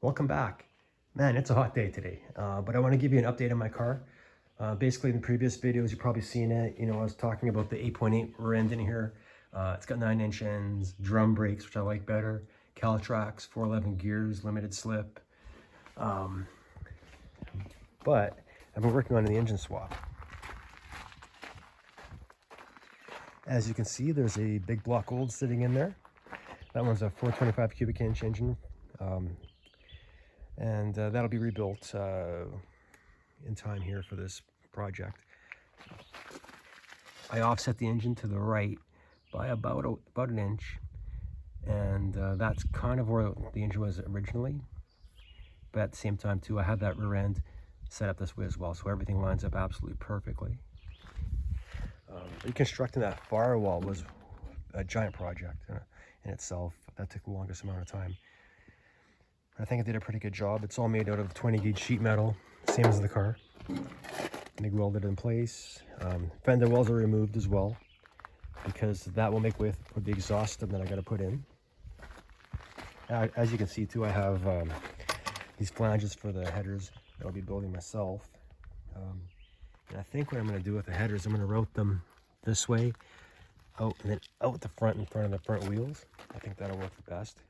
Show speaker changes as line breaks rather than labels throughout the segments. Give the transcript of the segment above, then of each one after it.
Welcome back. Man, it's a hot day today, but I want to give you an update on my car. Basically, in the previous videos, you've probably seen it. I was talking about the 8.8 rear end in here. It's got 9-inch ends, drum brakes, which I like better, Caltrax, 411 gears, limited slip. But I've been working on the engine swap. As you can see, there's a big block old sitting in there. That one's a 425 cubic inch engine. And that'll be rebuilt in time here for this project. I offset the engine to the right by about an inch, and that's kind of where the engine was originally. But at the same time too, I had that rear end set up this way as well, so everything lines up absolutely perfectly. Reconstructing that firewall was a giant project in itself. That took the longest amount of time. I think I did a pretty good job. It's all made out of 20 gauge sheet metal, same as the car. MIG welded in place. Fender wells are removed as well, because that will make way for the exhaust system that I got to put in. As you can see too, I have these flanges for the headers that I'll be building myself. And I think what I'm going to do with the headers, I'm going to route them this way, out and then out the front, in front of the front wheels. I think that'll work the best.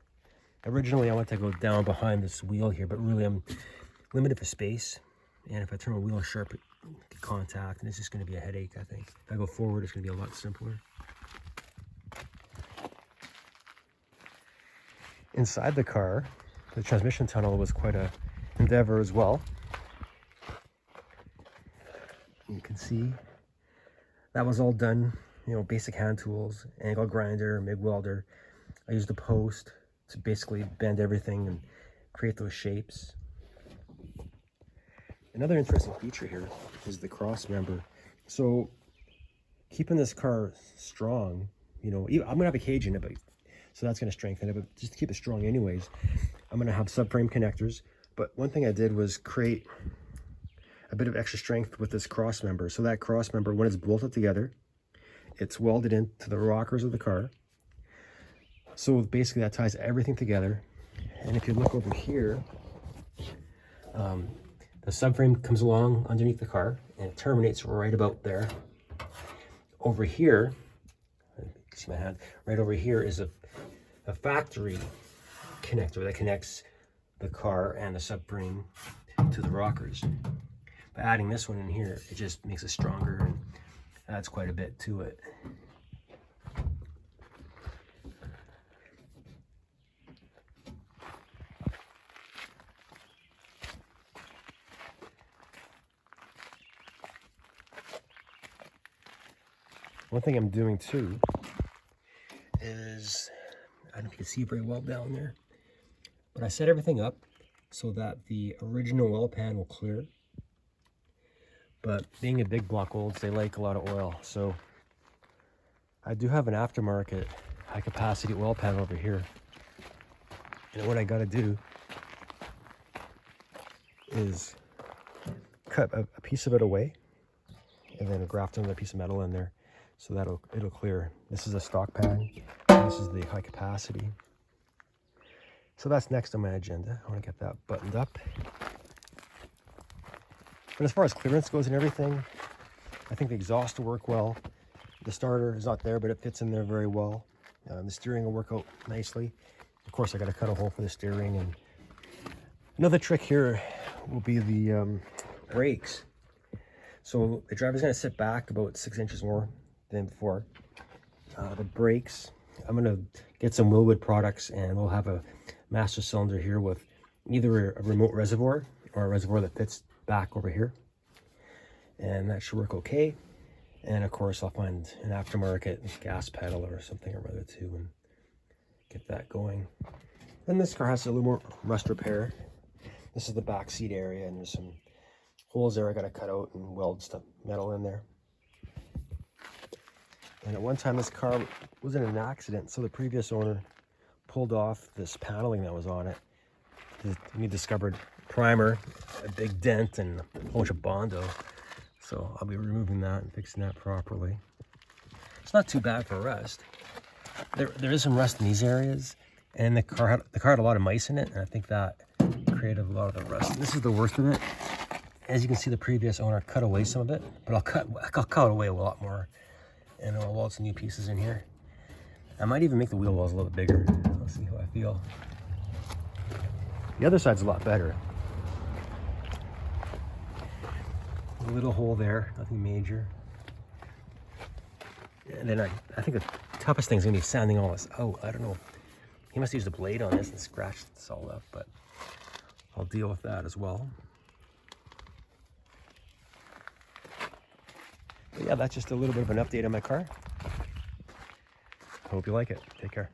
Originally, I want to go down behind this wheel here, but really I'm limited for space. And if I turn my wheel sharp, it can contact, and it's just going to be a headache, I think. If I go forward, it's going to be a lot simpler. Inside the car, the transmission tunnel was quite a endeavor as well. You can see that was all done, basic hand tools, angle grinder, MIG welder. I used a post to basically bend everything and create those shapes. Another interesting feature here is the cross member. So keeping this car strong, I'm gonna have a cage in it, so that's gonna strengthen it, but just to keep it strong anyways, I'm gonna have subframe connectors. But one thing I did was create a bit of extra strength with this cross member. So that cross member, when it's bolted together, it's welded into the rockers of the car. So basically that ties everything together. And if you look over here, the subframe comes along underneath the car and it terminates right about there. Over here, you can see my hand, right over here is a factory connector that connects the car and the subframe to the rockers. By adding this one in here, it just makes it stronger and adds quite a bit to it. One thing I'm doing too is, I don't know if you can see very well down there, but I set everything up so that the original oil pan will clear. But being a big block olds, they like a lot of oil. So I do have an aftermarket high capacity oil pan over here. And what I gotta do is cut a piece of it away and then graft another piece of metal in there. So it'll clear. This is a stock pan, and this is the high capacity. So that's next on my agenda. I want to get that buttoned up. But as far as clearance goes and everything, I think the exhaust will work well. The starter is not there, but it fits in there very well. The steering will work out nicely. Of course, I got to cut a hole for the steering. And another trick here will be the brakes. So the driver's going to sit back about 6 inches more than before. The brakes, I'm going to get some Willwood products, and we'll have a master cylinder here with either a remote reservoir or a reservoir that fits back over here, and that should work okay. And of course, I'll find an aftermarket gas pedal or something or other too and get that going. Then this car has a little more rust repair. This is the back seat area, and there's some holes there I got to cut out and weld stuff metal in there. And at one time this car was in an accident, so the previous owner pulled off this paneling that was on it. We discovered primer, a big dent, and a whole bunch of Bondo. So I'll be removing that and fixing that properly. It's not too bad for rust. There is some rust in these areas, and the car had a lot of mice in it, and I think that creative, a lot of the rust. This is the worst of it. As you can see, the previous owner cut away some of it, but I'll cut away a lot more, and I'll weld some new pieces in here. I might even make the wheel wells a little bit bigger. Let's see how I feel. The other side's a lot better. A little hole there, nothing major. And then I think the toughest thing is gonna be sanding all this out. I don't know. He must have used a blade on this and scratched this all up, but I'll deal with that as well. But yeah, that's just a little bit of an update on my car. Hope you like it. Take care.